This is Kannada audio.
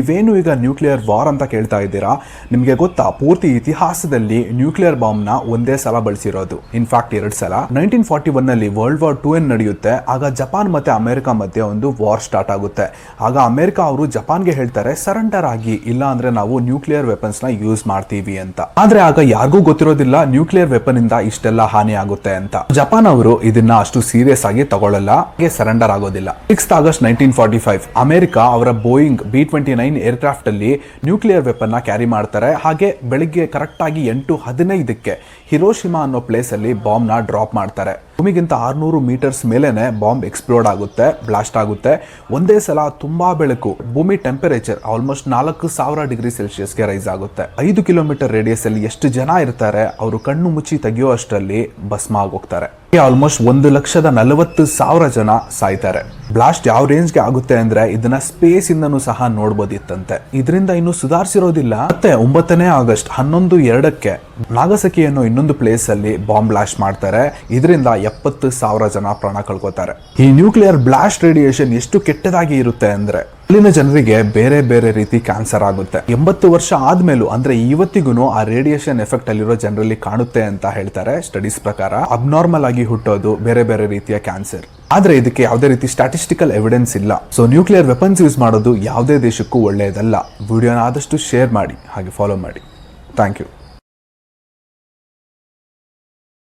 ನೀವೇನು ಈಗ ನ್ಯೂಕ್ಲಿಯರ್ ವಾರ್ ಅಂತ ಕೇಳ್ತಾ ಇದ್ದೀರಾ, ನಿಮಗೆ ಗೊತ್ತಾ ಪೂರ್ತಿ ಇತಿಹಾಸದಲ್ಲಿ ನ್ಯೂಕ್ಲಿಯರ್ ಬಾಂಬ್ ನ ಒಂದೇ ಸಲ ಬಳಸಿರೋದು, ಇನ್ಫ್ಯಾಕ್ಟ್ 2 ಸಲ. 1941 ನಲ್ಲಿ ವರ್ಲ್ಡ್ ವಾರ್ 2 ನಡೆಯುತ್ತೆ. ಆಗ ಜಪಾನ್ ಮತ್ತೆ ಅಮೆರಿಕ ಮಧ್ಯೆ ಒಂದು ವಾರ್ ಸ್ಟಾರ್ಟ್ ಆಗುತ್ತೆ. ಆಗ ಅಮೆರಿಕ ಅವರು ಜಪಾನ್ಗೆ ಹೇಳ್ತಾರೆ ಸರೆಂಡರ್ ಆಗಿ, ಇಲ್ಲ ಅಂದ್ರೆ ನಾವು ನ್ಯೂಕ್ಲಿಯರ್ ವೆಪನ್ಸ್ ನ ಯೂಸ್ ಮಾಡ್ತೀವಿ ಅಂತ. ಆದ್ರೆ ಆಗ ಯಾರಿಗೂ ಗೊತ್ತಿರೋದಿಲ್ಲ ನ್ಯೂಕ್ಲಿಯರ್ ವೆಪನ್ ಇಂದ ಇಷ್ಟೆಲ್ಲ ಹಾನಿ ಆಗುತ್ತೆ ಅಂತ. ಜಪಾನ್ ಅವರು ಇದನ್ನ ಅಷ್ಟು ಸೀರಿಯಸ್ ಆಗಿ ತಗೊಳ್ಳಲ್ಲ, ಸರೆಂಡರ್ ಆಗೋದಿಲ್ಲ. 6 ಆಗಸ್ಟ್ 1945 ಅಮೆರಿಕ ಅವರ ಬೋಯಿಂಗ್ B-29 ಏರ್ಕ್ರಾಫ್ಟ್ ಅಲ್ಲಿ ನ್ಯೂಕ್ಲಿಯರ್ ವೆಪನ್ ನ ಕ್ಯಾರಿ ಮಾಡ್ತಾರೆ. ಹಾಗೆ ಬೆಳಿಗ್ಗೆ ಕರೆಕ್ಟ್ ಆಗಿ 8:15ಕ್ಕೆ ಹಿರೋಶಿಮಾ ಅನ್ನೋ ಪ್ಲೇಸ್ ಅಲ್ಲಿ ಬಾಂಬ್ ನ ಡ್ರಾಪ್ ಮಾಡ್ತಾರೆ. ಭೂಮಿಗಿಂತ 600 ಮೀಟರ್ಸ್ ಮೇಲೆನೆ ಬಾಂಬ್ ಎಕ್ಸ್ಪ್ಲೋಡ್ ಆಗುತ್ತೆ, ಬ್ಲಾಸ್ಟ್ ಆಗುತ್ತೆ. ಒಂದೇ ಸಲ ತುಂಬಾ ಬೆಳಕು, ಭೂಮಿ ಟೆಂಪರೇಚರ್ ಆಲ್ಮೋಸ್ಟ್ 4000 ಡಿಗ್ರಿ ಸೆಲ್ಸಿಯಸ್ಗೆ ರೈಸ್ ಆಗುತ್ತೆ. 5 ಕಿಲೋಮೀಟರ್ ರೇಡಿಯಸ್ ಅಲ್ಲಿ ಎಷ್ಟು ಜನ ಇರ್ತಾರೆ, ಅವರು ಕಣ್ಣು ಮುಚ್ಚಿ ತೆಗೆಯೋ ಅಷ್ಟರಲ್ಲಿ ಭಸ್ಮ ಆಗೋಗ್ತಾರೆ. ಆಲ್ಮೋಸ್ಟ್ 1,40,000 ಜನ ಸಾಯ್ತಾರೆ. ಬ್ಲಾಸ್ಟ್ ಯಾವ ರೇಂಜ್ಗೆ ಆಗುತ್ತೆ ಅಂದ್ರೆ ಇದನ್ನ ಸ್ಪೇಸ್ ಇಂದನೂ ಸಹ ನೋಡ್ಬೋದಿತ್ತಂತೆ. ಇದರಿಂದ ಇನ್ನು ಸುಧಾರಿಸಿರೋದಿಲ್ಲ. ಮತ್ತೆ 9ನೇ ಆಗಸ್ಟ್ 11:02ಕ್ಕೆ ನಾಗಸಕಿ ಅನ್ನೋ ಇನ್ನೊಂದು ಪ್ಲೇಸ್ ಅಲ್ಲಿ ಬಾಂಬ್ ಬ್ಲಾಸ್ಟ್ ಮಾಡ್ತಾರೆ. ಇದರಿಂದ 70,000 ಜನ ಪ್ರಾಣ ಕಳ್ಕೊತಾರೆ. ಈ ನ್ಯೂಕ್ಲಿಯರ್ ಬ್ಲಾಸ್ಟ್ ರೇಡಿಯೇಷನ್ ಎಷ್ಟು ಕೆಟ್ಟದಾಗಿ ಇರುತ್ತೆ ಅಂದ್ರೆ ಅಲ್ಲಿನ ಜನರಿಗೆ ಬೇರೆ ಬೇರೆ ರೀತಿ ಕ್ಯಾನ್ಸರ್ ಆಗುತ್ತೆ. 80 ವರ್ಷ ಆದ್ಮೇಲೂ ಅಂದ್ರೆ ಇವತ್ತಿಗೂ ಆ ರೇಡಿಯೇಷನ್ ಎಫೆಕ್ಟ್ ಅಲ್ಲಿರೋ ಜನರಲ್ಲಿ ಕಾಣುತ್ತೆ ಅಂತ ಹೇಳ್ತಾರೆ ಸ್ಟಡೀಸ್ ಪ್ರಕಾರ. ಅಬ್ನಾರ್ಮಲ್ ಆಗಿ ಹುಟ್ಟೋದು, ಬೇರೆ ಬೇರೆ ರೀತಿಯ ಕ್ಯಾನ್ಸರ್. ಆದ್ರೆ ಇದಕ್ಕೆ ಯಾವುದೇ ರೀತಿ ಸ್ಟ್ಯಾಟಿಸ್ಟಿಕಲ್ ಎವಿಡೆನ್ಸ್ ಇಲ್ಲ. ಸೊ ನ್ಯೂಕ್ಲಿಯರ್ ವೆಪನ್ಸ್ ಯೂಸ್ ಮಾಡೋದು ಯಾವುದೇ ದೇಶಕ್ಕೂ ಒಳ್ಳೆಯದಲ್ಲ. ವಿಡಿಯೋನ ಆದಷ್ಟು ಶೇರ್ ಮಾಡಿ, ಹಾಗೆ ಫಾಲೋ ಮಾಡಿ. Thank you.